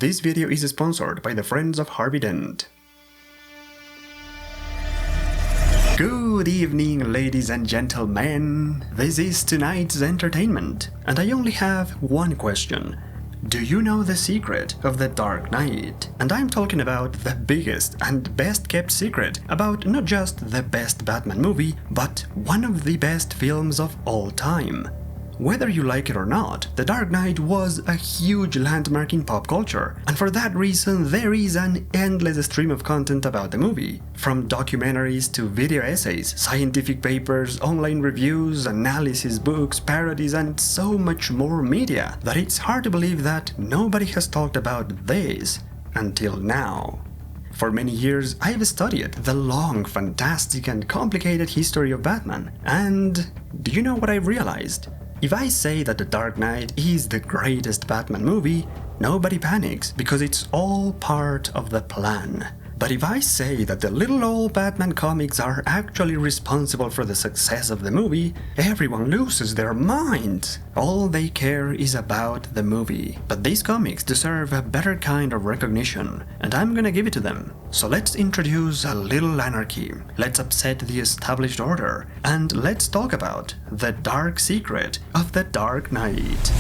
This video is sponsored by the friends of Harvey Dent. Good evening, ladies and gentlemen. This is tonight's entertainment, and I only have one question. Do you know the secret of The Dark Knight? And I'm talking about the biggest and best kept secret about not just the best Batman movie, but one of the best films of all time. Whether you like it or not, The Dark Knight was a huge landmark in pop culture, and for that reason there is an endless stream of content about the movie. From documentaries to video essays, scientific papers, online reviews, analysis, books, parodies, and so much more media that it's hard to believe that nobody has talked about this until now. For many years, I've studied the long, fantastic, and complicated history of Batman, and do you know what I've realized? If I say that The Dark Knight is the greatest Batman movie, nobody panics because it's all part of the plan. But if I say that the little old Batman comics are actually responsible for the success of the movie, everyone loses their minds. All they care is about the movie. But these comics deserve a better kind of recognition, and I'm gonna give it to them. So let's introduce a little anarchy, let's upset the established order, and let's talk about the dark secret of The Dark Knight.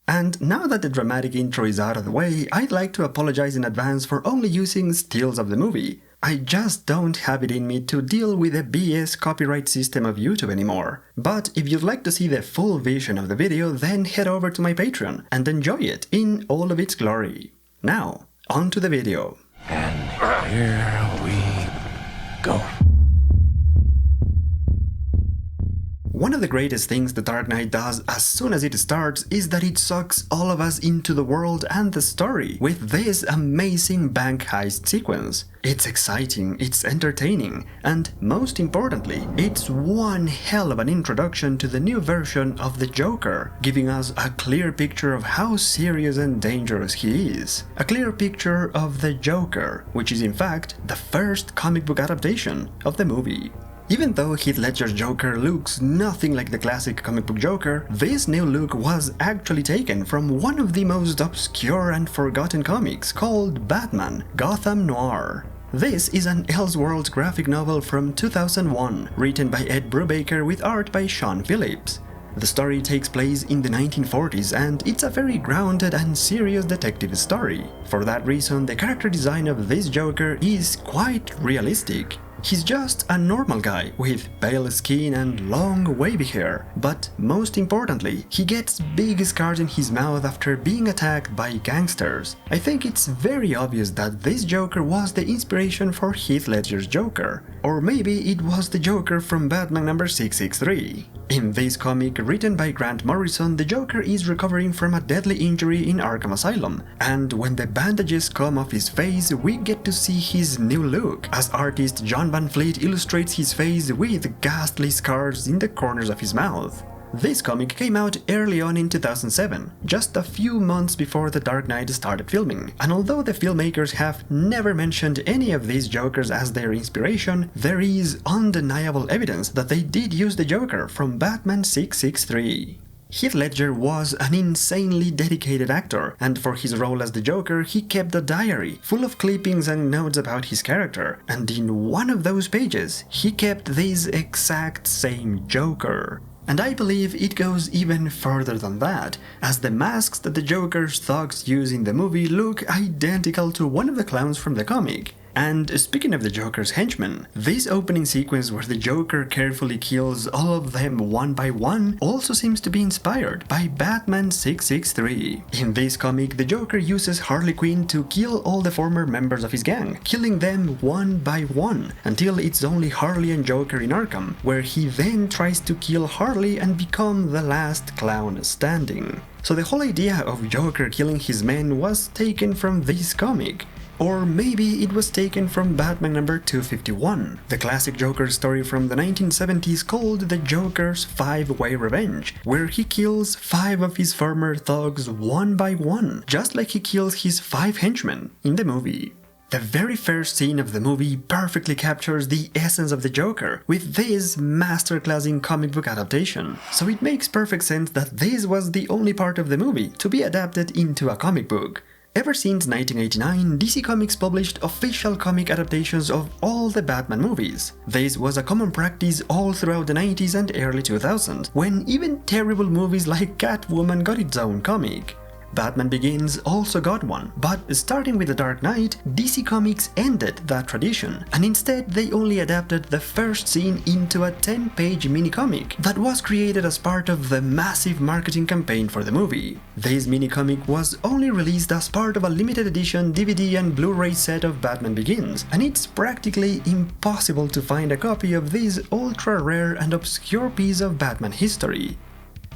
And now that the dramatic intro is out of the way, I'd like to apologize in advance for only using stills of the movie. I just don't have it in me to deal with the BS copyright system of YouTube anymore. But if you'd like to see the full vision of the video, then head over to my Patreon and enjoy it in all of its glory. Now, on to the video. And here we go. One of the greatest things The Dark Knight does as soon as it starts is that it sucks all of us into the world and the story with this amazing bank heist sequence. It's exciting, it's entertaining, and most importantly, it's one hell of an introduction to the new version of the Joker, giving us a clear picture of how serious and dangerous he is. A clear picture of the Joker, which is in fact the first comic book adaptation of the movie. Even though Heath Ledger's Joker looks nothing like the classic comic book Joker, this new look was actually taken from one of the most obscure and forgotten comics called Batman: Gotham Noir. This is an Elseworlds graphic novel from 2001, written by Ed Brubaker with art by Sean Phillips. The story takes place in the 1940s, and it's a very grounded and serious detective story. For that reason, the character design of this Joker is quite realistic. He's just a normal guy with pale skin and long wavy hair, but most importantly, he gets big scars in his mouth after being attacked by gangsters. I think it's very obvious that this Joker was the inspiration for Heath Ledger's Joker, or maybe it was the Joker from Batman number 663. In this comic, written by Grant Morrison, the Joker is recovering from a deadly injury in Arkham Asylum, and when the bandages come off his face, we get to see his new look, as artist John Van Fleet illustrates his face with ghastly scars in the corners of his mouth. This comic came out early on in 2007, just a few months before The Dark Knight started filming, and although the filmmakers have never mentioned any of these Jokers as their inspiration, there is undeniable evidence that they did use the Joker from Batman 663. Heath Ledger was an insanely dedicated actor, and for his role as the Joker, he kept a diary full of clippings and notes about his character, and in one of those pages, he kept this exact same Joker. And I believe it goes even further than that, as the masks that the Joker's thugs use in the movie look identical to one of the clowns from the comic. And speaking of the Joker's henchmen, this opening sequence where the Joker carefully kills all of them one by one also seems to be inspired by Batman 663. In this comic, the Joker uses Harley Quinn to kill all the former members of his gang, killing them one by one, until it's only Harley and Joker in Arkham, where he then tries to kill Harley and become the last clown standing. So the whole idea of Joker killing his men was taken from this comic. Or maybe it was taken from Batman number 251, the classic Joker story from the 1970s called The Joker's Five-Way Revenge, where he kills 5 of his former thugs one by one, just like he kills his 5 henchmen in the movie. The very first scene of the movie perfectly captures the essence of the Joker with this masterclass in comic book adaptation, so it makes perfect sense that this was the only part of the movie to be adapted into a comic book. Ever since 1989, DC Comics published official comic adaptations of all the Batman movies. This was a common practice all throughout the 90s and early 2000s, when even terrible movies like Catwoman got its own comic. Batman Begins also got one, but starting with The Dark Knight, DC Comics ended that tradition, and instead they only adapted the first scene into a 10-page mini-comic that was created as part of the massive marketing campaign for the movie. This mini-comic was only released as part of a limited edition DVD and Blu-ray set of Batman Begins, and it's practically impossible to find a copy of this ultra-rare and obscure piece of Batman history.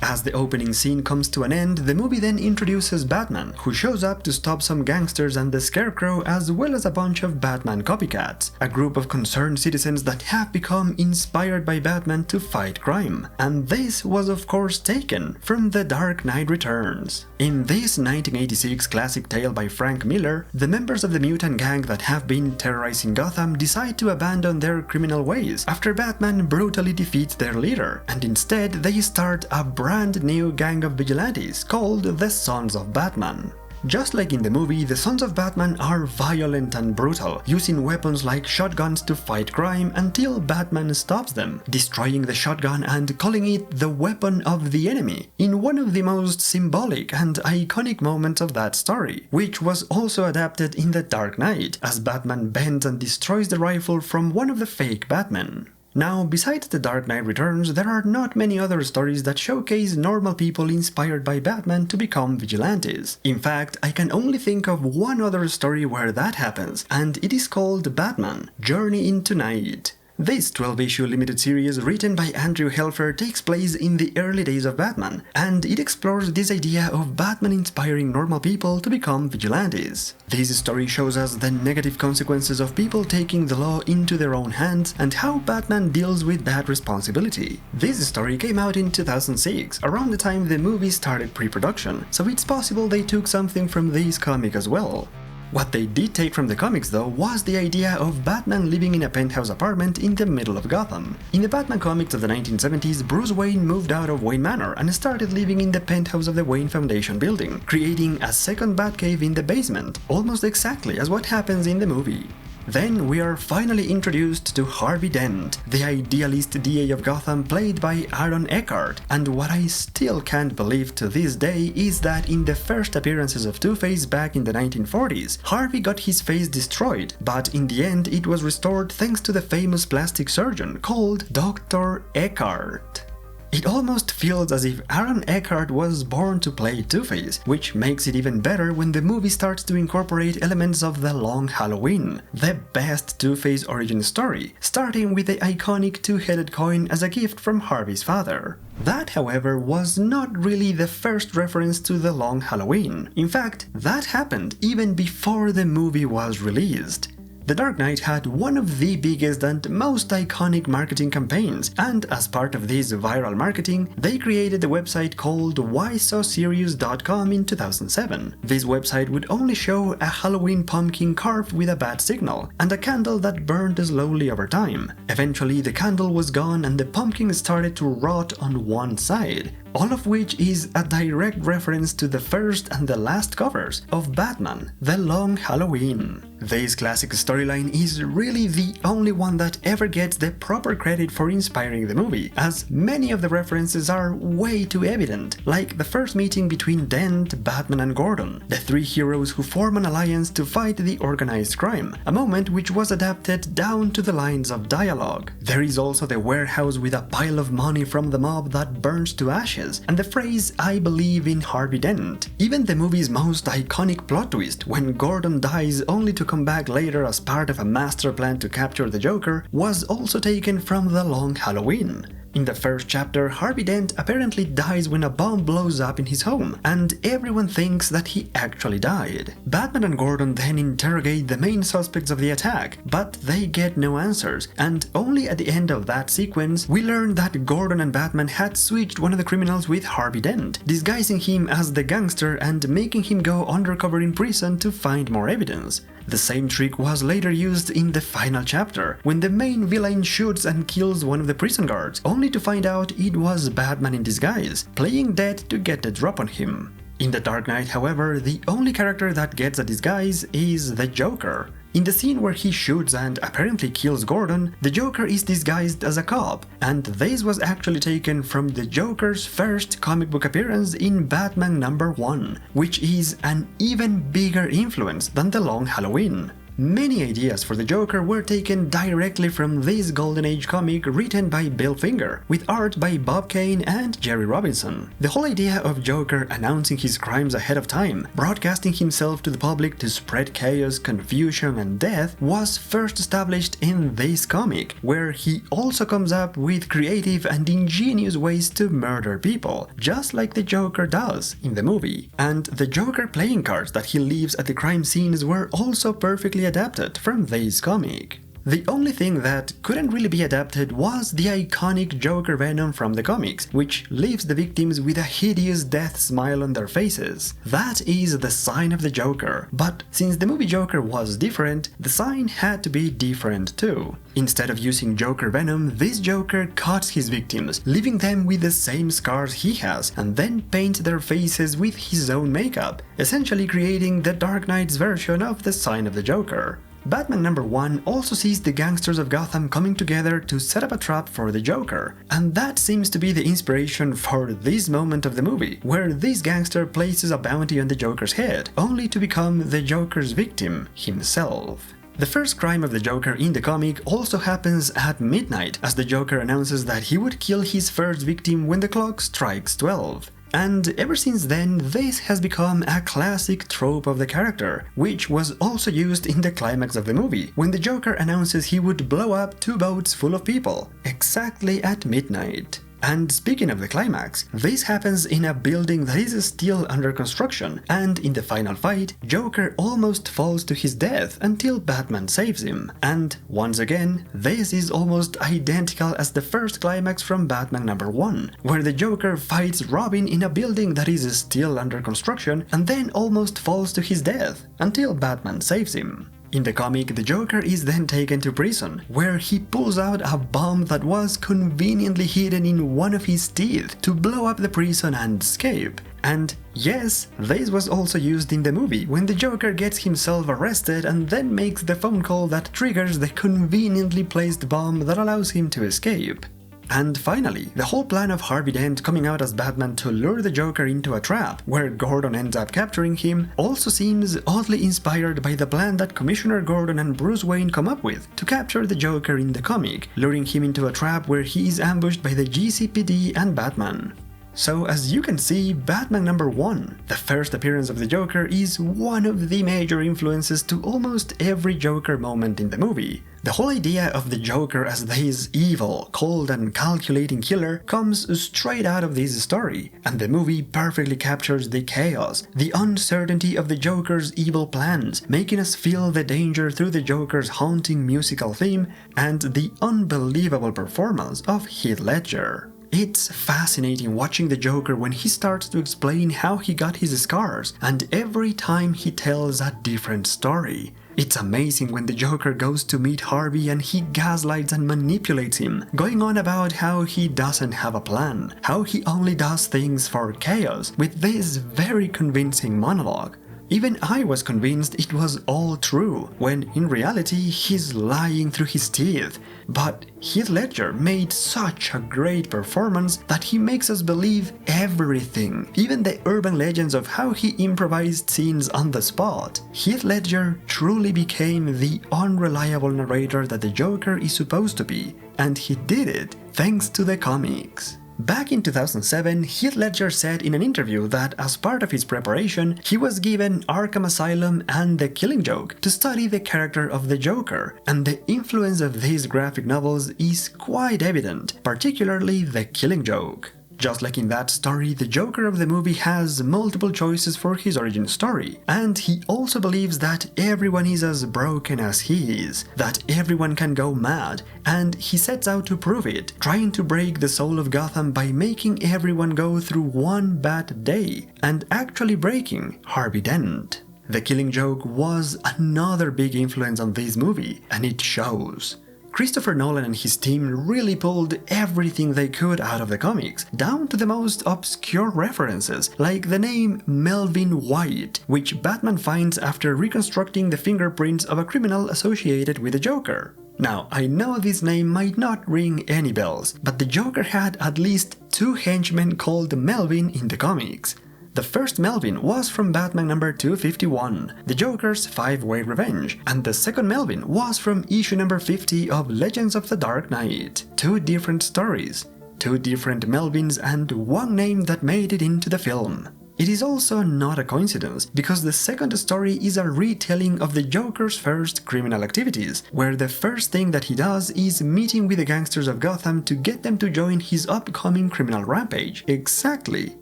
As the opening scene comes to an end, the movie then introduces Batman, who shows up to stop some gangsters and the Scarecrow, as well as a bunch of Batman copycats, a group of concerned citizens that have become inspired by Batman to fight crime. And this was of course taken from The Dark Knight Returns. In this 1986 classic tale by Frank Miller, the members of the mutant gang that have been terrorizing Gotham decide to abandon their criminal ways after Batman brutally defeats their leader, and instead they start a brand new gang of vigilantes called the Sons of Batman. Just like in the movie, the Sons of Batman are violent and brutal, using weapons like shotguns to fight crime until Batman stops them, destroying the shotgun and calling it the weapon of the enemy, in one of the most symbolic and iconic moments of that story, which was also adapted in The Dark Knight, as Batman bends and destroys the rifle from one of the fake Batmen. Now, besides The Dark Knight Returns, there are not many other stories that showcase normal people inspired by Batman to become vigilantes. In fact, I can only think of one other story where that happens, and it is called Batman: Journey into Night. This 12-issue limited series written by Andrew Helfer takes place in the early days of Batman, and it explores this idea of Batman inspiring normal people to become vigilantes. This story shows us the negative consequences of people taking the law into their own hands and how Batman deals with that responsibility. This story came out in 2006, around the time the movie started pre-production, so it's possible they took something from this comic as well. What they did take from the comics though was the idea of Batman living in a penthouse apartment in the middle of Gotham. In the Batman comics of the 1970s, Bruce Wayne moved out of Wayne Manor and started living in the penthouse of the Wayne Foundation building, creating a second Batcave in the basement, almost exactly as what happens in the movie. Then we are finally introduced to Harvey Dent, the idealist DA of Gotham played by Aaron Eckhart, and what I still can't believe to this day is that in the first appearances of Two-Face back in the 1940s, Harvey got his face destroyed, but in the end it was restored thanks to the famous plastic surgeon called Dr. Eckhart. It almost feels as if Aaron Eckhart was born to play Two-Face, which makes it even better when the movie starts to incorporate elements of The Long Halloween, the best Two-Face origin story, starting with the iconic two-headed coin as a gift from Harvey's father. That, however, was not really the first reference to The Long Halloween. In fact, that happened even before the movie was released. The Dark Knight had one of the biggest and most iconic marketing campaigns, and as part of this viral marketing, they created a website called whysoserious.com in 2007. This website would only show a Halloween pumpkin carved with a bat signal, and a candle that burned slowly over time. Eventually, the candle was gone and the pumpkin started to rot on one side, all of which is a direct reference to the first and the last covers of Batman: The Long Halloween. This classic storyline is really the only one that ever gets the proper credit for inspiring the movie, as many of the references are way too evident, like the first meeting between Dent, Batman and Gordon, the three heroes who form an alliance to fight the organized crime, a moment which was adapted down to the lines of dialogue. There is also the warehouse with a pile of money from the mob that burns to ashes, and the phrase "I believe in Harvey Dent." Even the movie's most iconic plot twist, when Gordon dies only to come back later as part of a master plan to capture the Joker, was also taken from The Long Halloween. In the first chapter, Harvey Dent apparently dies when a bomb blows up in his home, and everyone thinks that he actually died. Batman and Gordon then interrogate the main suspects of the attack, but they get no answers, and only at the end of that sequence we learn that Gordon and Batman had switched one of the criminals with Harvey Dent, disguising him as the gangster and making him go undercover in prison to find more evidence. The same trick was later used in the final chapter, when the main villain shoots and kills one of the prison guards, only to find out it was Batman in disguise, playing dead to get the drop on him. In The Dark Knight, however, the only character that gets a disguise is the Joker. In the scene where he shoots and apparently kills Gordon, the Joker is disguised as a cop, and this was actually taken from the Joker's first comic book appearance in Batman #1, which is an even bigger influence than The Long Halloween. Many ideas for the Joker were taken directly from this Golden Age comic written by Bill Finger, with art by Bob Kane and Jerry Robinson. The whole idea of Joker announcing his crimes ahead of time, broadcasting himself to the public to spread chaos, confusion and death, was first established in this comic, where he also comes up with creative and ingenious ways to murder people, just like the Joker does in the movie. And the Joker playing cards that he leaves at the crime scenes were also perfectly adapted from this comic. The only thing that couldn't really be adapted was the iconic Joker Venom from the comics, which leaves the victims with a hideous death smile on their faces. That is the sign of the Joker, but since the movie Joker was different, the sign had to be different too. Instead of using Joker Venom, this Joker cuts his victims, leaving them with the same scars he has, and then paints their faces with his own makeup, essentially creating the Dark Knight's version of the sign of the Joker. Batman #1 also sees the gangsters of Gotham coming together to set up a trap for the Joker, and that seems to be the inspiration for this moment of the movie, where this gangster places a bounty on the Joker's head, only to become the Joker's victim himself. The first crime of the Joker in the comic also happens at midnight, as the Joker announces that he would kill his first victim when the clock strikes 12. And ever since then, this has become a classic trope of the character, which was also used in the climax of the movie, when the Joker announces he would blow up 2 boats full of people, exactly at midnight. And speaking of the climax, this happens in a building that is still under construction, and in the final fight, Joker almost falls to his death until Batman saves him. And once again, this is almost identical as the first climax from Batman #1, where the Joker fights Robin in a building that is still under construction and then almost falls to his death until Batman saves him. In the comic, the Joker is then taken to prison, where he pulls out a bomb that was conveniently hidden in one of his teeth to blow up the prison and escape. And yes, this was also used in the movie, when the Joker gets himself arrested and then makes the phone call that triggers the conveniently placed bomb that allows him to escape. And finally, the whole plan of Harvey Dent coming out as Batman to lure the Joker into a trap, where Gordon ends up capturing him, also seems oddly inspired by the plan that Commissioner Gordon and Bruce Wayne come up with to capture the Joker in the comic, luring him into a trap where he is ambushed by the GCPD and Batman. So as you can see, Batman #1, the first appearance of the Joker, is one of the major influences to almost every Joker moment in the movie. The whole idea of the Joker as this evil, cold and calculating killer comes straight out of this story, and the movie perfectly captures the chaos, the uncertainty of the Joker's evil plans, making us feel the danger through the Joker's haunting musical theme and the unbelievable performance of Heath Ledger. It's fascinating watching the Joker when he starts to explain how he got his scars, and every time he tells a different story. It's amazing when the Joker goes to meet Harvey and he gaslights and manipulates him, going on about how he doesn't have a plan, how he only does things for chaos, with this very convincing monologue. Even I was convinced it was all true, when in reality he's lying through his teeth. But Heath Ledger made such a great performance that he makes us believe everything, even the urban legends of how he improvised scenes on the spot. Heath Ledger truly became the unreliable narrator that the Joker is supposed to be, and he did it thanks to the comics. Back in 2007, Heath Ledger said in an interview that as part of his preparation, he was given Arkham Asylum and The Killing Joke to study the character of the Joker, and the influence of these graphic novels is quite evident, particularly The Killing Joke. Just like in that story, the Joker of the movie has multiple choices for his origin story, and he also believes that everyone is as broken as he is, that everyone can go mad, and he sets out to prove it, trying to break the soul of Gotham by making everyone go through one bad day, and actually breaking Harvey Dent. The Killing Joke was another big influence on this movie, and it shows. Christopher Nolan and his team really pulled everything they could out of the comics, down to the most obscure references, like the name Melvin White, which Batman finds after reconstructing the fingerprints of a criminal associated with the Joker. Now, I know this name might not ring any bells, but the Joker had at least 2 henchmen called Melvin in the comics. The first Melvin was from Batman number 251, The Joker's 5-Way Revenge, and the second Melvin was from issue number 50 of Legends of the Dark Knight. 2 different stories, 2 different Melvins, and 1 name that made it into the film. It is also not a coincidence, because the second story is a retelling of the Joker's first criminal activities, where the first thing that he does is meeting with the gangsters of Gotham to get them to join his upcoming criminal rampage, exactly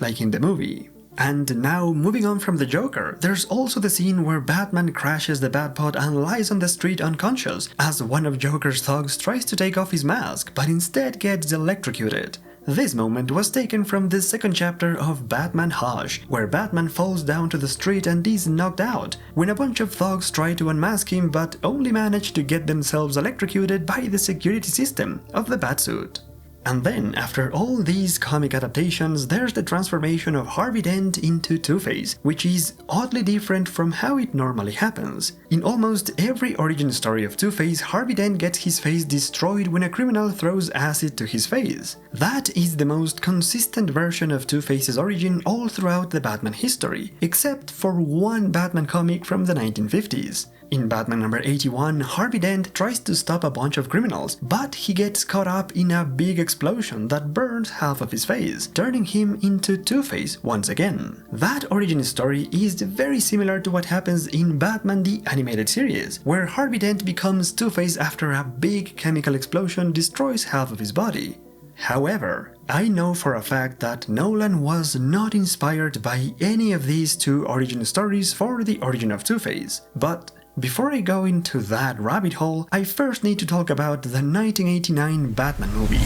like in the movie. And now, moving on from the Joker, there's also the scene where Batman crashes the Batpod and lies on the street unconscious, as one of Joker's thugs tries to take off his mask, but instead gets electrocuted. This moment was taken from the second chapter of Batman Hush, where Batman falls down to the street and is knocked out, when a bunch of thugs try to unmask him but only manage to get themselves electrocuted by the security system of the Batsuit. And then, after all these comic adaptations, there's the transformation of Harvey Dent into Two-Face, which is oddly different from how it normally happens. In almost every origin story of Two-Face, Harvey Dent gets his face destroyed when a criminal throws acid to his face. That is the most consistent version of Two-Face's origin all throughout the Batman history, except for one Batman comic from the 1950s. In Batman number 81, Harvey Dent tries to stop a bunch of criminals, but he gets caught up in a big explosion that burns half of his face, turning him into Two-Face once again. That origin story is very similar to what happens in Batman the Animated Series, where Harvey Dent becomes Two-Face after a big chemical explosion destroys half of his body. However, I know for a fact that Nolan was not inspired by any of these 2 origin stories for the origin of Two-Face, but before I go into that rabbit hole, I first need to talk about the 1989 Batman movie.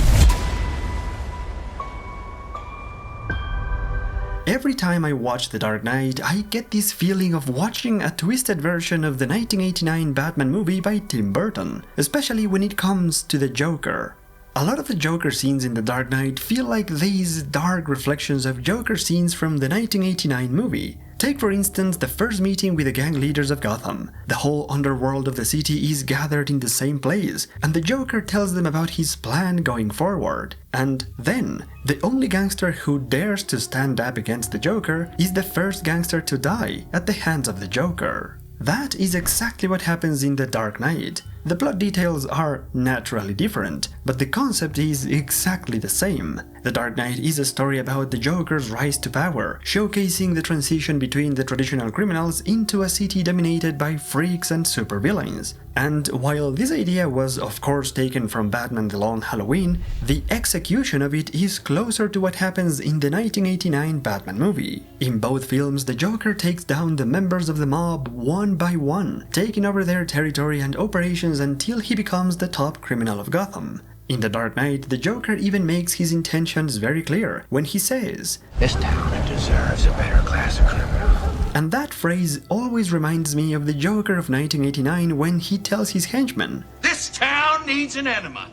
Every time I watch The Dark Knight, I get this feeling of watching a twisted version of the 1989 Batman movie by Tim Burton, especially when it comes to the Joker. A lot of the Joker scenes in The Dark Knight feel like these dark reflections of Joker scenes from the 1989 movie. Take for instance the first meeting with the gang leaders of Gotham. The whole underworld of the city is gathered in the same place, and the Joker tells them about his plan going forward. And then, the only gangster who dares to stand up against the Joker is the first gangster to die at the hands of the Joker. That is exactly what happens in The Dark Knight. The plot details are naturally different, but the concept is exactly the same. The Dark Knight is a story about the Joker's rise to power, showcasing the transition between the traditional criminals into a city dominated by freaks and supervillains. And while this idea was of course taken from Batman The Long Halloween, the execution of it is closer to what happens in the 1989 Batman movie. In both films, the Joker takes down the members of the mob one by one, taking over their territory and operations until he becomes the top criminal of Gotham. In The Dark Knight, the Joker even makes his intentions very clear when he says, "This town deserves a better class of criminal." And that phrase always reminds me of the Joker of 1989 when he tells his henchmen, "This town needs an enema."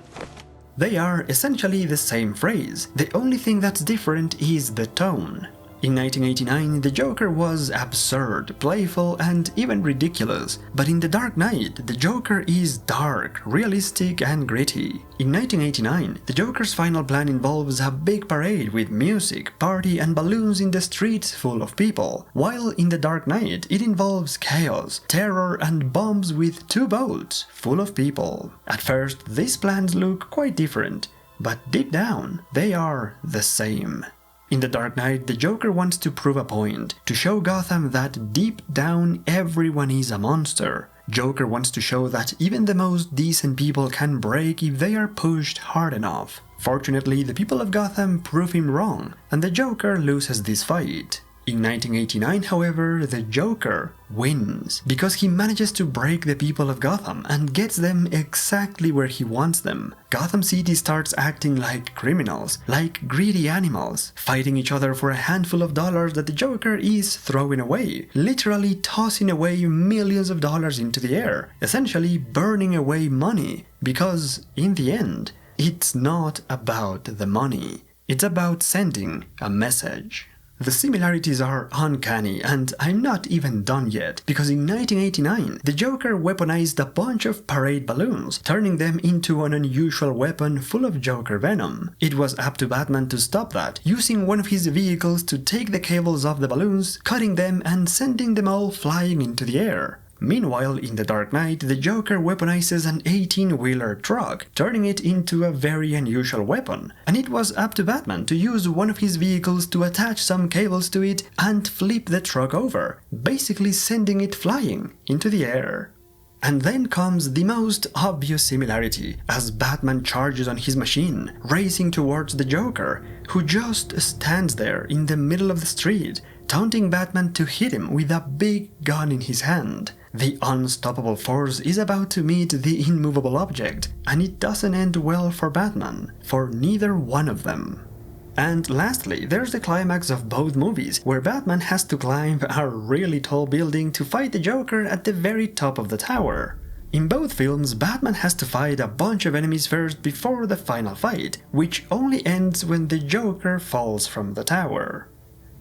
They are essentially the same phrase. The only thing that's different is the tone. In 1989, the Joker was absurd, playful, and even ridiculous. But in The Dark Knight, the Joker is dark, realistic, and gritty. In 1989, the Joker's final plan involves a big parade with music, party, and balloons in the streets full of people, while in The Dark Knight, it involves chaos, terror, and bombs with 2 boats full of people. At first, these plans look quite different, but deep down, they are the same. In The Dark Knight, the Joker wants to prove a point, to show Gotham that deep down everyone is a monster. Joker wants to show that even the most decent people can break if they are pushed hard enough. Fortunately, the people of Gotham prove him wrong, and the Joker loses this fight. In 1989, however, the Joker wins, because he manages to break the people of Gotham and gets them exactly where he wants them. Gotham City starts acting like criminals, like greedy animals, fighting each other for a handful of dollars that the Joker is throwing away, literally tossing away millions of dollars into the air, essentially burning away money, because in the end, it's not about the money, it's about sending a message. The similarities are uncanny, and I'm not even done yet, because in 1989, the Joker weaponized a bunch of parade balloons, turning them into an unusual weapon full of Joker venom. It was up to Batman to stop that, using one of his vehicles to take the cables off the balloons, cutting them and sending them all flying into the air. Meanwhile, in The Dark Knight, the Joker weaponizes an 18-wheeler truck, turning it into a very unusual weapon, and it was up to Batman to use one of his vehicles to attach some cables to it and flip the truck over, basically sending it flying into the air. And then comes the most obvious similarity, as Batman charges on his machine, racing towards the Joker, who just stands there in the middle of the street, taunting Batman to hit him with a big gun in his hand. The unstoppable force is about to meet the immovable object, and it doesn't end well for Batman, for neither one of them. And lastly, there's the climax of both movies, where Batman has to climb a really tall building to fight the Joker at the very top of the tower. In both films, Batman has to fight a bunch of enemies first before the final fight, which only ends when the Joker falls from the tower.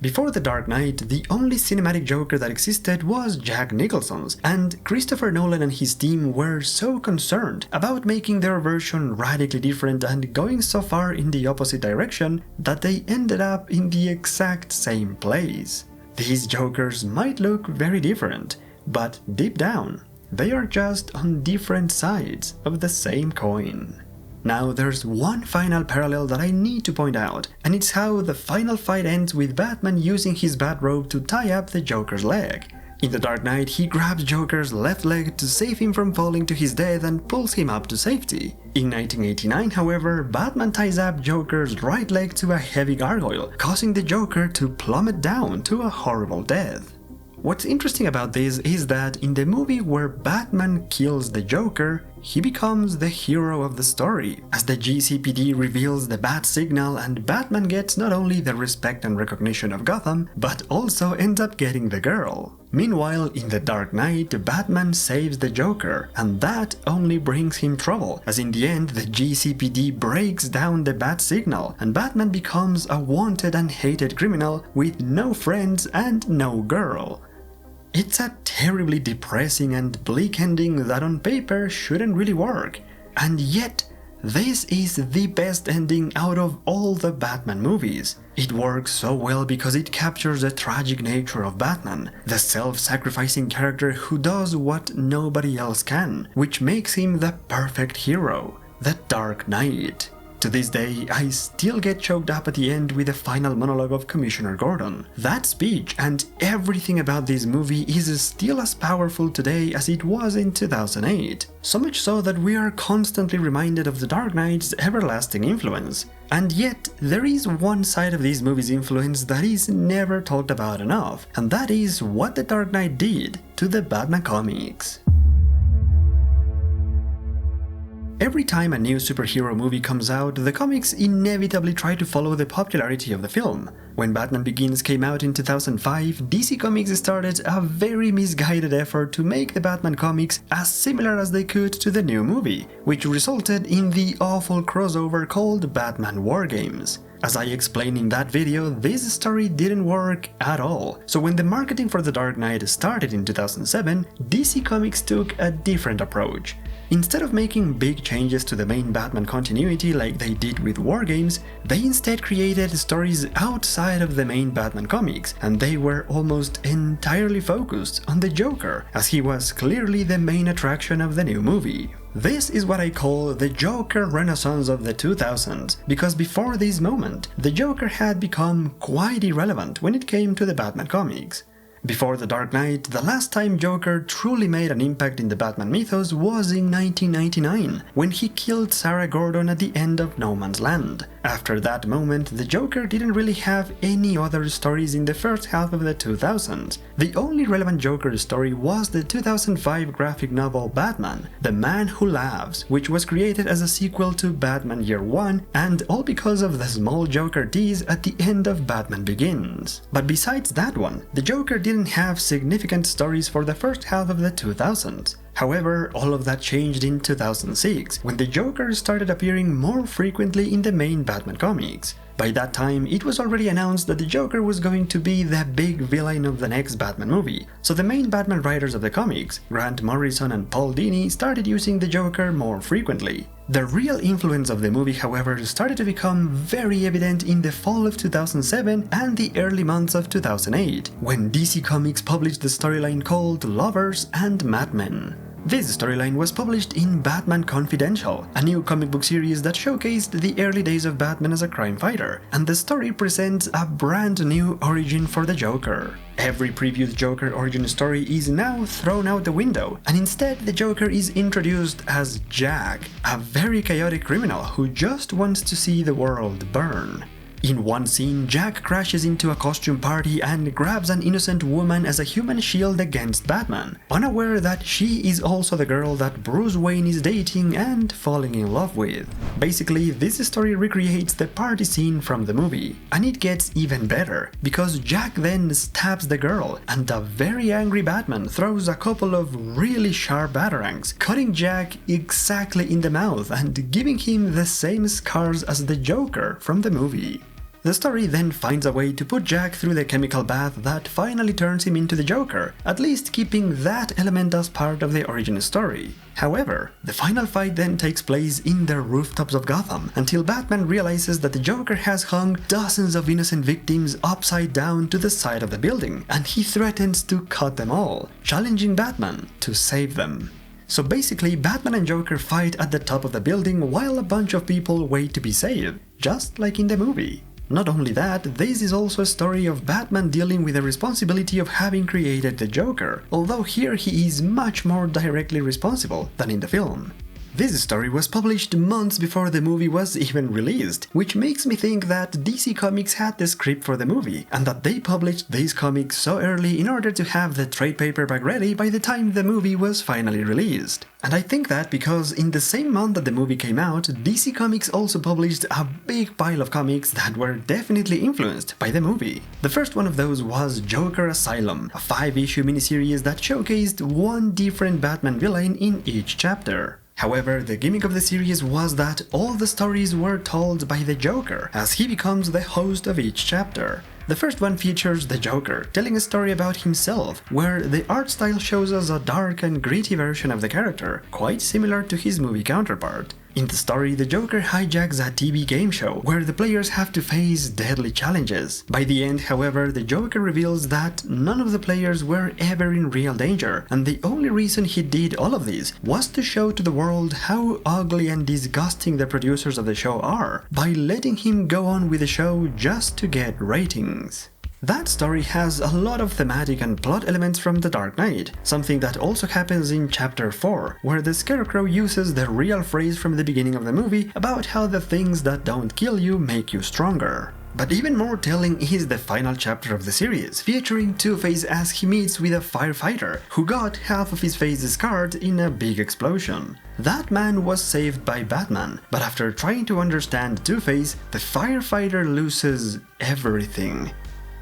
Before The Dark Knight, the only cinematic Joker that existed was Jack Nicholson's, and Christopher Nolan and his team were so concerned about making their version radically different and going so far in the opposite direction that they ended up in the exact same place. These Jokers might look very different, but deep down, they are just on different sides of the same coin. Now, there's one final parallel that I need to point out, and it's how the final fight ends with Batman using his Batrobe to tie up the Joker's leg. In The Dark Knight, he grabs Joker's left leg to save him from falling to his death and pulls him up to safety. In 1989, however, Batman ties up Joker's right leg to a heavy gargoyle, causing the Joker to plummet down to a horrible death. What's interesting about this is that in the movie where Batman kills the Joker, he becomes the hero of the story, as the GCPD reveals the bat signal and Batman gets not only the respect and recognition of Gotham, but also ends up getting the girl. Meanwhile, in The Dark Knight, Batman saves the Joker, and that only brings him trouble, as in the end the GCPD breaks down the bat signal, and Batman becomes a wanted and hated criminal with no friends and no girl. It's a terribly depressing and bleak ending that on paper shouldn't really work, and yet this is the best ending out of all the Batman movies. It works so well because it captures the tragic nature of Batman, the self-sacrificing character who does what nobody else can, which makes him the perfect hero, the Dark Knight. To this day, I still get choked up at the end with the final monologue of Commissioner Gordon. That speech and everything about this movie is still as powerful today as it was in 2008. So much so that we are constantly reminded of The Dark Knight's everlasting influence. And yet, there is one side of this movie's influence that is never talked about enough, and that is what The Dark Knight did to the Batman comics. Every time a new superhero movie comes out, the comics inevitably try to follow the popularity of the film. When Batman Begins came out in 2005, DC Comics started a very misguided effort to make the Batman comics as similar as they could to the new movie, which resulted in the awful crossover called Batman War Games. As I explained in that video, this story didn't work at all. So when the marketing for The Dark Knight started in 2007, DC Comics took a different approach. Instead of making big changes to the main Batman continuity like they did with War Games, they instead created stories outside of the main Batman comics, and they were almost entirely focused on the Joker, as he was clearly the main attraction of the new movie. This is what I call the Joker Renaissance of the 2000s, because before this moment, the Joker had become quite irrelevant when it came to the Batman comics. Before The Dark Knight, the last time Joker truly made an impact in the Batman mythos was in 1999, when he killed Sarah Gordon at the end of No Man's Land. After that moment, the Joker didn't really have any other stories in the first half of the 2000s. The only relevant Joker story was the 2005 graphic novel Batman, The Man Who Laughs, which was created as a sequel to Batman Year One, and all because of the small Joker tease at the end of Batman Begins. But besides that one, the Joker didn't have significant stories for the first half of the 2000s. However, all of that changed in 2006, when the Joker started appearing more frequently in the main Batman comics. By that time, it was already announced that the Joker was going to be the big villain of the next Batman movie, so the main Batman writers of the comics, Grant Morrison and Paul Dini, started using the Joker more frequently. The real influence of the movie, however, started to become very evident in the fall of 2007 and the early months of 2008, when DC Comics published the storyline called Lovers and Madmen. This storyline was published in Batman Confidential, a new comic book series that showcased the early days of Batman as a crime fighter, and the story presents a brand new origin for the Joker. Every previous Joker origin story is now thrown out the window, and instead the Joker is introduced as Jack, a very chaotic criminal who just wants to see the world burn. In one scene, Jack crashes into a costume party and grabs an innocent woman as a human shield against Batman, unaware that she is also the girl that Bruce Wayne is dating and falling in love with. Basically, this story recreates the party scene from the movie, and it gets even better, because Jack then stabs the girl, and a very angry Batman throws a couple of really sharp batarangs, cutting Jack exactly in the mouth and giving him the same scars as the Joker from the movie. The story then finds a way to put Jack through the chemical bath that finally turns him into the Joker, at least keeping that element as part of the origin story. However, the final fight then takes place in the rooftops of Gotham, until Batman realizes that the Joker has hung dozens of innocent victims upside down to the side of the building, and he threatens to cut them all, challenging Batman to save them. So basically, Batman and Joker fight at the top of the building while a bunch of people wait to be saved, just like in the movie. Not only that, this is also a story of Batman dealing with the responsibility of having created the Joker, although here he is much more directly responsible than in the film. This story was published months before the movie was even released, which makes me think that DC Comics had the script for the movie, and that they published these comics so early in order to have the trade paperback ready by the time the movie was finally released. And I think that because in the same month that the movie came out, DC Comics also published a big pile of comics that were definitely influenced by the movie. The first one of those was Joker Asylum, a 5-issue miniseries that showcased one different Batman villain in each chapter. However, the gimmick of the series was that all the stories were told by the Joker, as he becomes the host of each chapter. The first one features the Joker telling a story about himself, where the art style shows us a dark and gritty version of the character, quite similar to his movie counterpart. In the story, the Joker hijacks a TV game show where the players have to face deadly challenges. By the end, however, the Joker reveals that none of the players were ever in real danger, and the only reason he did all of this was to show to the world how ugly and disgusting the producers of the show are, by letting him go on with the show just to get ratings. That story has a lot of thematic and plot elements from The Dark Knight, something that also happens in Chapter 4, where the Scarecrow uses the real phrase from the beginning of the movie about how the things that don't kill you make you stronger. But even more telling is the final chapter of the series, featuring Two-Face as he meets with a firefighter who got half of his face scarred in a big explosion. That man was saved by Batman, but after trying to understand Two-Face, the firefighter loses everything.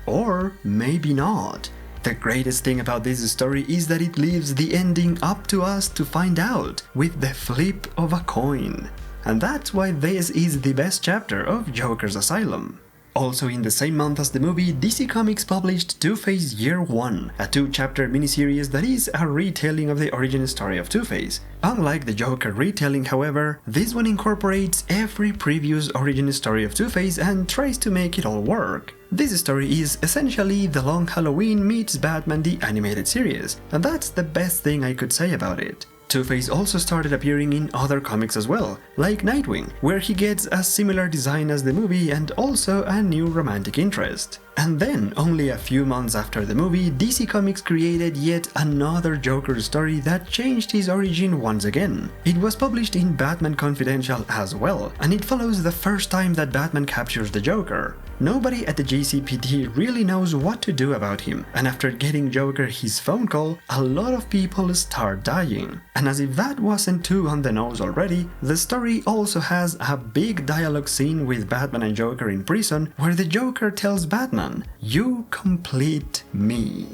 Or maybe not. The greatest thing about this story is that it leaves the ending up to us to find out with the flip of a coin. And that's why this is the best chapter of Joker's Asylum. Also in the same month as the movie, DC Comics published Two-Face Year One, a 2-chapter miniseries that is a retelling of the origin story of Two-Face. Unlike the Joker retelling, however, this one incorporates every previous origin story of Two-Face and tries to make it all work. This story is essentially The Long Halloween meets Batman the Animated Series, and that's the best thing I could say about it. Two-Face also started appearing in other comics as well, like Nightwing, where he gets a similar design as the movie and also a new romantic interest. And then, only a few months after the movie, DC Comics created yet another Joker story that changed his origin once again. It was published in Batman Confidential as well, and it follows the first time that Batman captures the Joker. Nobody at the JCPD really knows what to do about him, and after getting Joker his phone call, a lot of people start dying. And as if that wasn't too on the nose already, the story also has a big dialogue scene with Batman and Joker in prison, where the Joker tells Batman, "You complete me."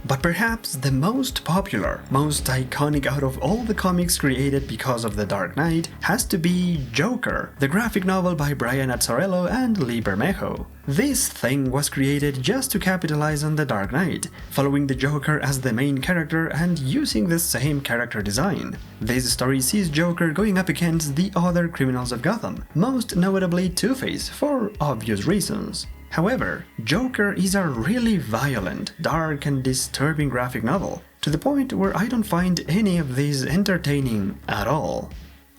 But perhaps the most popular, most iconic out of all the comics created because of The Dark Knight has to be Joker, the graphic novel by Brian Azzarello and Lee Bermejo. This thing was created just to capitalize on The Dark Knight, following the Joker as the main character and using the same character design. This story sees Joker going up against the other criminals of Gotham, most notably Two-Face, for obvious reasons. However, Joker is a really violent, dark and disturbing graphic novel, to the point where I don't find any of these entertaining at all.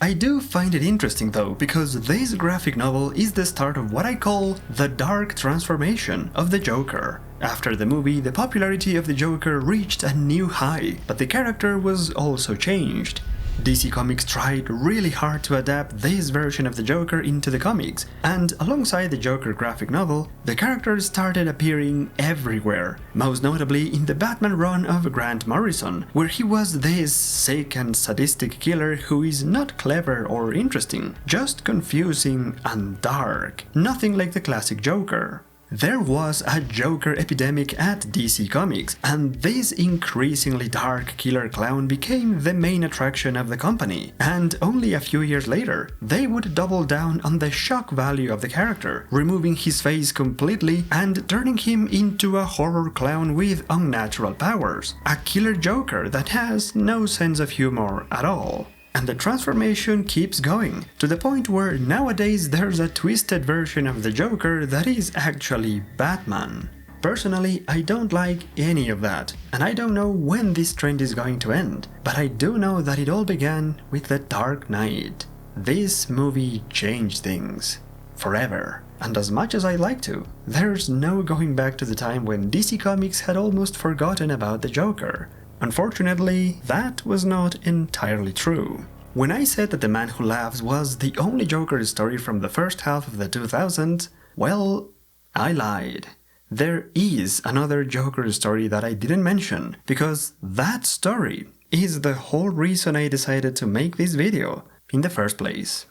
I do find it interesting though, because this graphic novel is the start of what I call the dark transformation of the Joker. After the movie, the popularity of the Joker reached a new high, but the character was also changed. DC Comics tried really hard to adapt this version of the Joker into the comics, and alongside the Joker graphic novel, the character started appearing everywhere, most notably in the Batman run of Grant Morrison, where he was this sick and sadistic killer who is not clever or interesting, just confusing and dark, nothing like the classic Joker. There was a Joker epidemic at DC Comics, and this increasingly dark killer clown became the main attraction of the company, and only a few years later, they would double down on the shock value of the character, removing his face completely and turning him into a horror clown with unnatural powers, a killer Joker that has no sense of humor at all. And the transformation keeps going, to the point where nowadays there's a twisted version of the Joker that is actually Batman. Personally, I don't like any of that, and I don't know when this trend is going to end, but I do know that it all began with The Dark Knight. This movie changed things. Forever. And as much as I like to, there's no going back to the time when DC Comics had almost forgotten about the Joker. Unfortunately, that was not entirely true. When I said that The Man Who Laughs was the only Joker story from the first half of the 2000s, well, I lied. There is another Joker story that I didn't mention, because that story is the whole reason I decided to make this video in the first place.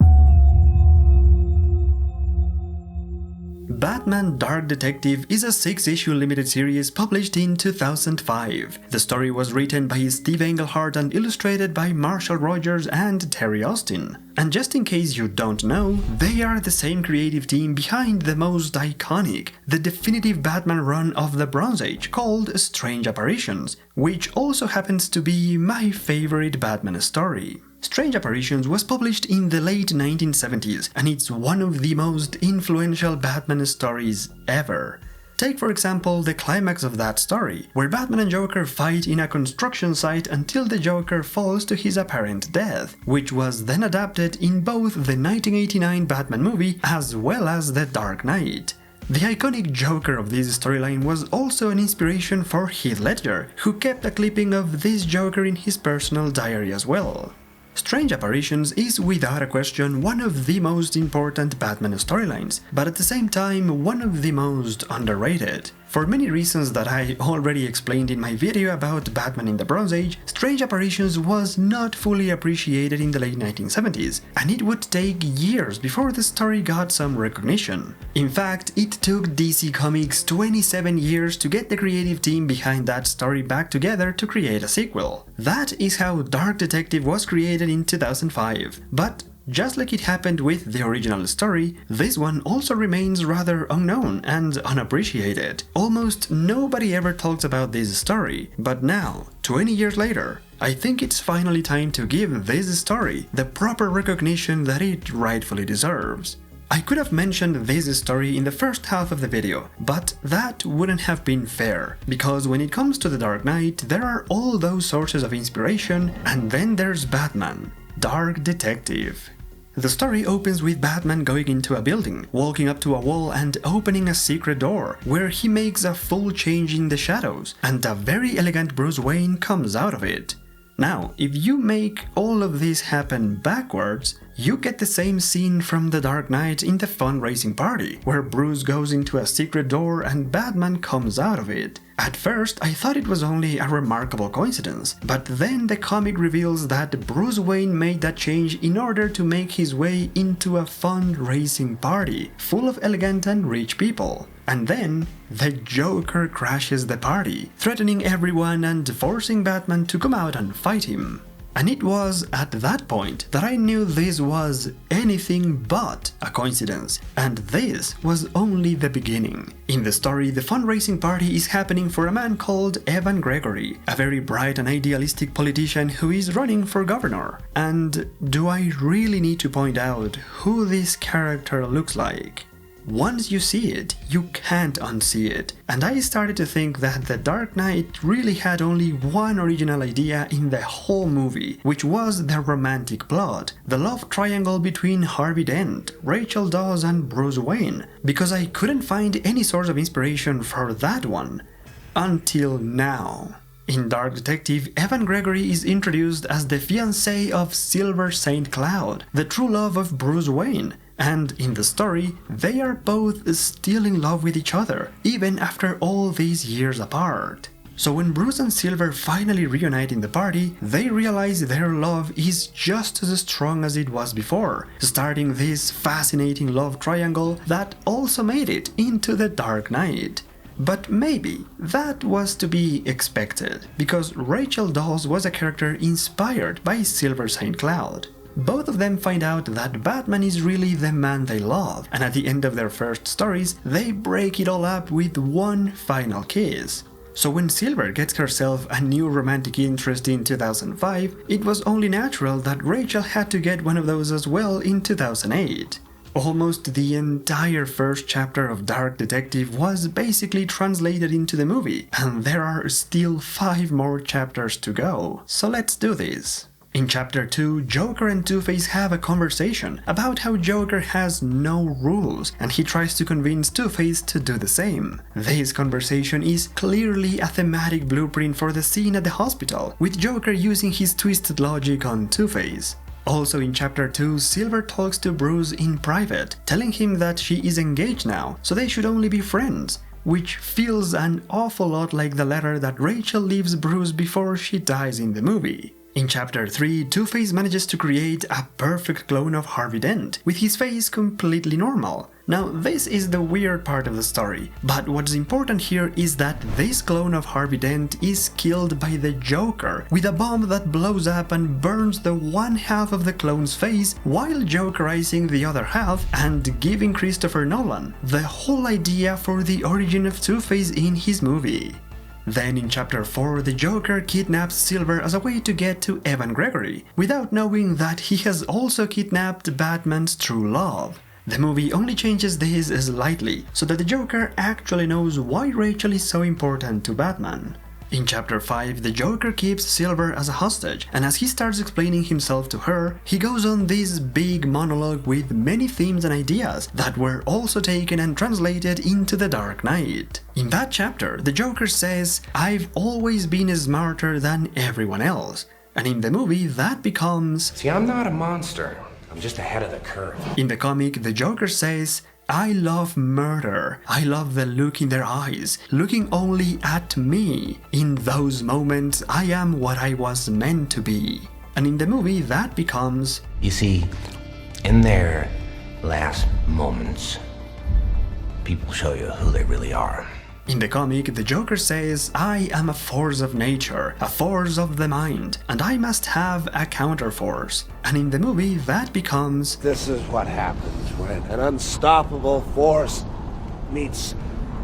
Batman Dark Detective is a 6-issue limited series published in 2005. The story was written by Steve Englehart and illustrated by Marshall Rogers and Terry Austin. And just in case you don't know, they are the same creative team behind the most iconic, the definitive Batman run of the Bronze Age, called Strange Apparitions, which also happens to be my favorite Batman story. Strange Apparitions was published in the late 1970s, and it's one of the most influential Batman stories ever. Take for example the climax of that story, where Batman and Joker fight in a construction site until the Joker falls to his apparent death, which was then adapted in both the 1989 Batman movie as well as The Dark Knight. The iconic Joker of this storyline was also an inspiration for Heath Ledger, who kept a clipping of this Joker in his personal diary as well. Strange Apparitions is without a question one of the most important Batman storylines, but at the same time one of the most underrated. For many reasons that I already explained in my video about Batman in the Bronze Age, Strange Apparitions was not fully appreciated in the late 1970s, and it would take years before the story got some recognition. In fact, it took DC Comics 27 years to get the creative team behind that story back together to create a sequel. That is how Dark Detective was created in 2005, but just like it happened with the original story, this one also remains rather unknown and unappreciated. Almost nobody ever talks about this story, but now, 20 years later, I think it's finally time to give this story the proper recognition that it rightfully deserves. I could have mentioned this story in the first half of the video, but that wouldn't have been fair, because when it comes to The Dark Knight, there are all those sources of inspiration, and then there's Batman, Dark Detective. The story opens with Batman going into a building, walking up to a wall and opening a secret door, where he makes a full change in the shadows, and a very elegant Bruce Wayne comes out of it. Now, if you make all of this happen backwards, you get the same scene from The Dark Knight in the fundraising party, where Bruce goes into a secret door and Batman comes out of it. At first, I thought it was only a remarkable coincidence, but then the comic reveals that Bruce Wayne made that change in order to make his way into a fundraising party full of elegant and rich people. And then, the Joker crashes the party, threatening everyone and forcing Batman to come out and fight him. And it was at that point that I knew this was anything but a coincidence, and this was only the beginning. In the story, the fundraising party is happening for a man called Evan Gregory, a very bright and idealistic politician who is running for governor. And do I really need to point out who this character looks like? Once you see it, you can't unsee it, and I started to think that The Dark Knight really had only one original idea in the whole movie, which was the romantic plot, the love triangle between Harvey Dent, Rachel Dawes and Bruce Wayne, because I couldn't find any source of inspiration for that one. Until now. In Dark Detective, Evan Gregory is introduced as the fiancé of Silver St. Cloud, the true love of Bruce Wayne, and in the story, they are both still in love with each other, even after all these years apart. So when Bruce and Silver finally reunite in the party, they realize their love is just as strong as it was before, starting this fascinating love triangle that also made it into The Dark Knight. But maybe that was to be expected, because Rachel Dawes was a character inspired by Silver St. Cloud. Both of them find out that Batman is really the man they love, and at the end of their first stories, they break it all up with one final kiss. So when Silver gets herself a new romantic interest in 2005, it was only natural that Rachel had to get one of those as well in 2008. Almost the entire first chapter of Dark Detective was basically translated into the movie, and there are still 5 more chapters to go. So let's do this. In Chapter 2, Joker and Two-Face have a conversation about how Joker has no rules, and he tries to convince Two-Face to do the same. This conversation is clearly a thematic blueprint for the scene at the hospital, with Joker using his twisted logic on Two-Face. Also in Chapter 2, Silver talks to Bruce in private, telling him that she is engaged now, so they should only be friends, which feels an awful lot like the letter that Rachel leaves Bruce before she dies in the movie. In Chapter 3, Two-Face manages to create a perfect clone of Harvey Dent, with his face completely normal. Now, this is the weird part of the story, but what's important here is that this clone of Harvey Dent is killed by the Joker with a bomb that blows up and burns the one half of the clone's face while Jokerizing the other half and giving Christopher Nolan the whole idea for the origin of Two-Face in his movie. Then in Chapter 4, the Joker kidnaps Silver as a way to get to Evan Gregory, without knowing that he has also kidnapped Batman's true love. The movie only changes this slightly, so that the Joker actually knows why Rachel is so important to Batman. In Chapter 5, the Joker keeps Silver as a hostage, and as he starts explaining himself to her, he goes on this big monologue with many themes and ideas that were also taken and translated into The Dark Knight. In that chapter, the Joker says, "I've always been smarter than everyone else," and in the movie that becomes, See, I'm not a monster. I'm just ahead of the curve. in the comic, the Joker says, "I love murder. I love the look in their eyes, looking only at me. In those moments, I am what I was meant to be." And in the movie, that becomes, You see, in their last moments, people show you who they really are. in the comic, the Joker says, "I am a force of nature, a force of the mind, and I must have a counterforce." And in the movie, that becomes, This is what happens when an unstoppable force meets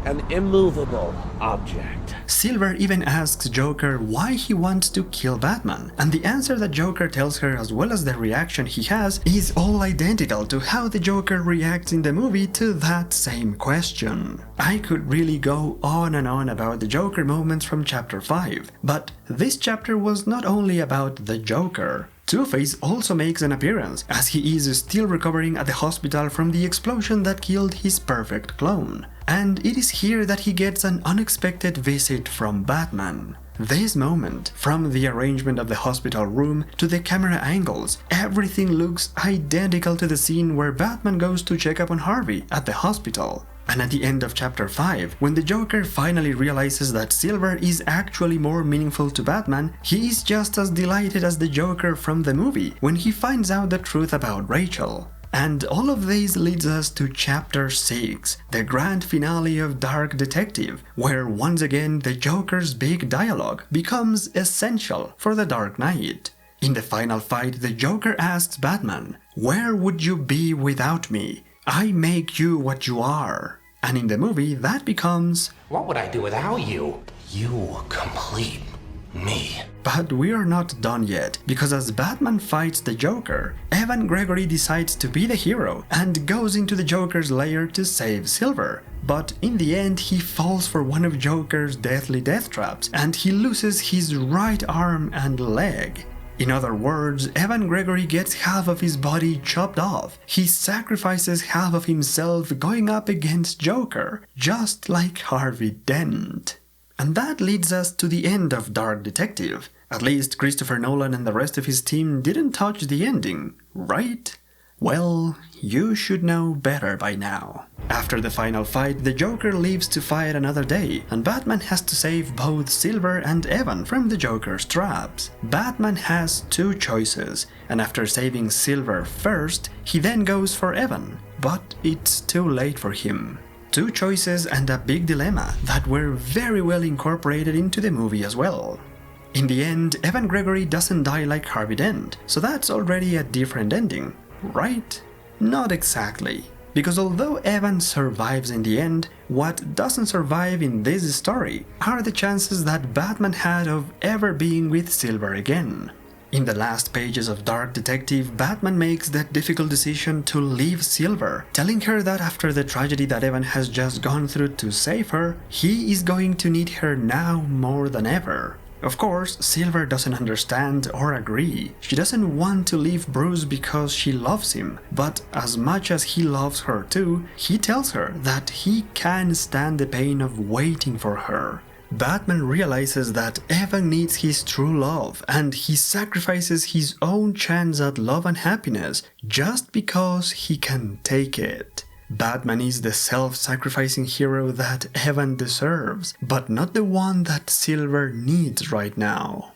an immovable object. Silver even asks Joker why he wants to kill Batman, and the answer that Joker tells her, as well as the reaction he has, is all identical to how the Joker reacts in the movie to that same question. I could really go on and on about the Joker moments from chapter 5, but this chapter was not only about the Joker. Two-Face also makes an appearance, as he is still recovering at the hospital from the explosion that killed his perfect clone. And it is here that he gets an unexpected visit from Batman. This moment, from the arrangement of the hospital room to the camera angles, everything looks identical to the scene where Batman goes to check up on Harvey at the hospital. And at the end of chapter 5, when the Joker finally realizes that Silver is actually more meaningful to Batman, he is just as delighted as the Joker from the movie when he finds out the truth about Rachel. And all of this leads us to chapter 6, the grand finale of Dark Detective, where once again the Joker's big dialogue becomes essential for the Dark Knight. In the final fight, the Joker asks Batman, "Where would you be without me? I make you what you are." And in the movie, that becomes, What would I do without you? You complete me. But we are not done yet, because as Batman fights the Joker, Evan Gregory decides to be the hero and goes into the Joker's lair to save Silver. But in the end, he falls for one of Joker's deathly death traps and he loses his right arm and leg. In other words, Evan Gregory gets half of his body chopped off. He sacrifices half of himself going up against Joker, just like Harvey Dent. And that leads us to the end of Dark Detective. At least Christopher Nolan and the rest of his team didn't touch the ending, right? Well, you should know better by now. After the final fight, the Joker leaves to fight another day, and Batman has to save both Silver and Evan from the Joker's traps. Batman has two choices, and after saving Silver first, he then goes for Evan, but it's too late for him. Two choices and a big dilemma that were very well incorporated into the movie as well. In the end, Evan Gregory doesn't die like Harvey Dent, so that's already a different ending, right? Not exactly. Because although Evan survives in the end, what doesn't survive in this story are the chances that Batman had of ever being with Silver again. In the last pages of Dark Detective, Batman makes that difficult decision to leave Silver, telling her that after the tragedy that Evan has just gone through to save her, he is going to need her now more than ever. Of course, Silver doesn't understand or agree. She doesn't want to leave Bruce because she loves him, but as much as he loves her too, he tells her that he can't stand the pain of waiting for her. Batman realizes that Evan needs his true love, and he sacrifices his own chance at love and happiness just because he can take it. Batman is the self-sacrificing hero that Evan deserves, but not the one that Silver needs right now.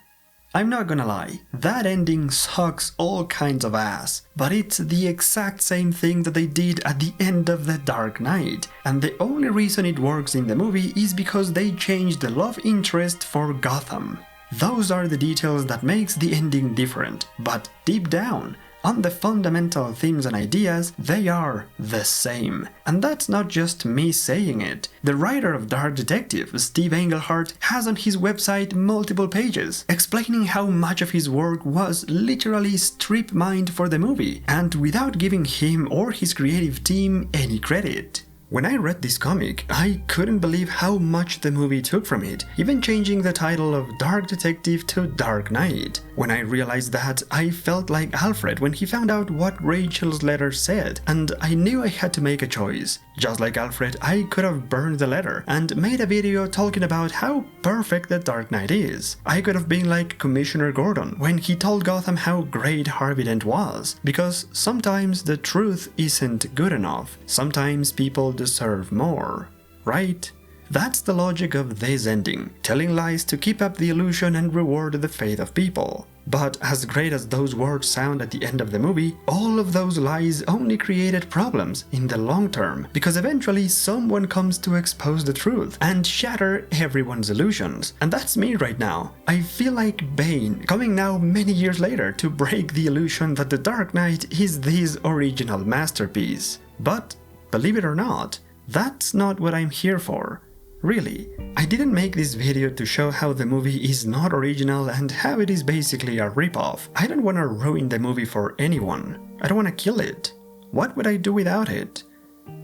I'm not gonna lie, that ending sucks all kinds of ass, but it's the exact same thing that they did at the end of The Dark Knight, and the only reason it works in the movie is because they changed the love interest for Gotham. Those are the details that makes the ending different, but deep down, on the fundamental themes and ideas, they are the same. And that's not just me saying it. The writer of Dark Detective, Steve Englehart, has on his website multiple pages explaining how much of his work was literally strip-mined for the movie, and without giving him or his creative team any credit. When I read this comic, I couldn't believe how much the movie took from it, even changing the title of Dark Detective to Dark Knight. When I realized that, I felt like Alfred when he found out what Rachel's letter said, and I knew I had to make a choice. Just like Alfred, I could have burned the letter and made a video talking about how perfect the Dark Knight is. I could have been like Commissioner Gordon when he told Gotham how great Harvey Dent was, because sometimes the truth isn't good enough. Sometimes people deserve more, right? That's the logic of this ending, telling lies to keep up the illusion and reward the faith of people. But as great as those words sound at the end of the movie, all of those lies only created problems in the long term, because eventually someone comes to expose the truth and shatter everyone's illusions. And that's me right now. I feel like Bane, coming now many years later to break the illusion that The Dark Knight is this original masterpiece. But believe it or not, That's not what I'm here for. Really, I didn't make this video to show how the movie is not original and how it is basically a ripoff. I don't want to ruin the movie for anyone. I don't want to kill it. What would I do without it?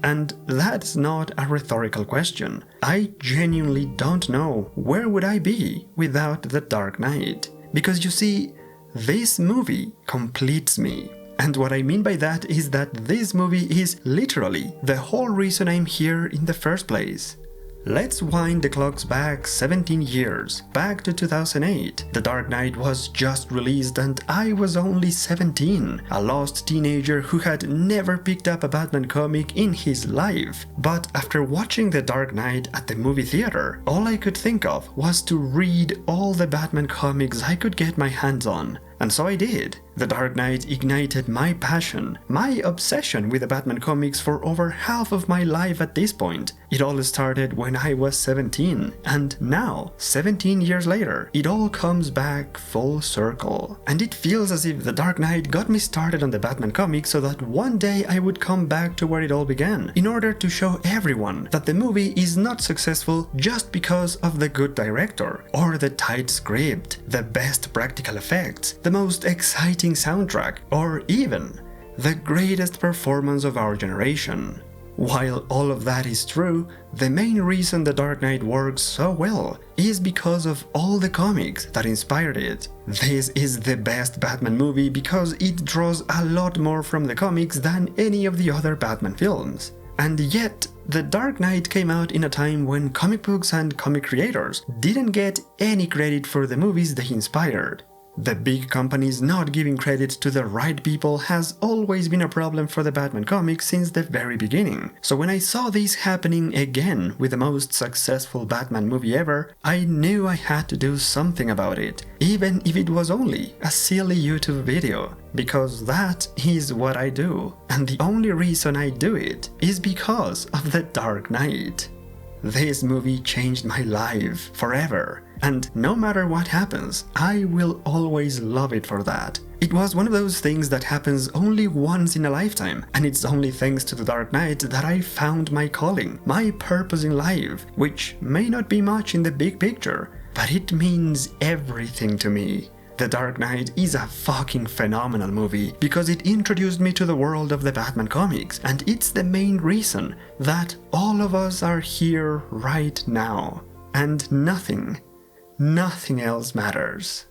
And that's not a rhetorical question. I genuinely don't know where would I be without The Dark Knight. Because you see, this movie completes me. And what I mean by that is that this movie is literally the whole reason I'm here in the first place. Let's wind the clocks back 17 years, back to 2008. The Dark Knight was just released and I was only 17, a lost teenager who had never picked up a Batman comic in his life. But after watching The Dark Knight at the movie theater, all I could think of was to read all the Batman comics I could get my hands on. And so I did. The Dark Knight ignited my passion, my obsession with the Batman comics for over half of my life at this point. It all started when I was 17, and now, 17 years later, it all comes back full circle. And it feels as if The Dark Knight got me started on the Batman comics so that one day I would come back to where it all began, in order to show everyone that the movie is not successful just because of the good director, or the tight script, the best practical effects, the most exciting soundtrack, or even the greatest performance of our generation. While all of that is true, the main reason The Dark Knight works so well is because of all the comics that inspired it. This is the best Batman movie because it draws a lot more from the comics than any of the other Batman films. And yet, The Dark Knight came out in a time when comic books and comic creators didn't get any credit for the movies they inspired. The big companies not giving credit to the right people has always been a problem for the Batman comics since the very beginning. So when I saw this happening again with the most successful Batman movie ever, I knew I had to do something about it, even if it was only a silly YouTube video. Because that is what I do, and the only reason I do it is because of The Dark Knight. This movie changed my life forever, and no matter what happens, I will always love it for that. It was one of those things that happens only once in a lifetime, and it's only thanks to The Dark Knight that I found my calling, my purpose in life, which may not be much in the big picture, but it means everything to me. The Dark Knight is a fucking phenomenal movie because it introduced me to the world of the Batman comics, and it's the main reason that all of us are here right now. And nothing else matters.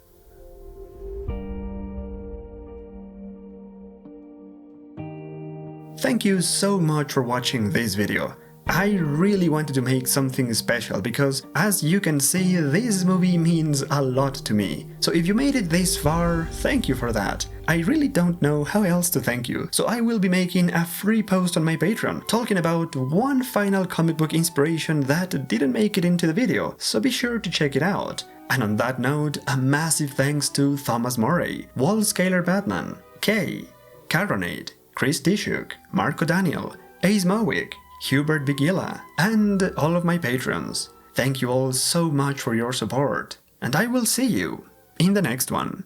Thank you so much for watching this video. I really wanted to make something special because, as you can see, this movie means a lot to me. So if you made it this far, thank you for that. I really don't know how else to thank you, so I will be making a free post on my Patreon talking about one final comic book inspiration that didn't make it into the video, so be sure to check it out. And on that note, a massive thanks to Thomas Murray, Walt Scalar Batman, Kay, Caronade, Chris Tishuk, Marco Daniel, Ace Mowick, Hubert Vigila, and all of my patrons. Thank you all so much for your support, and I will see you in the next one.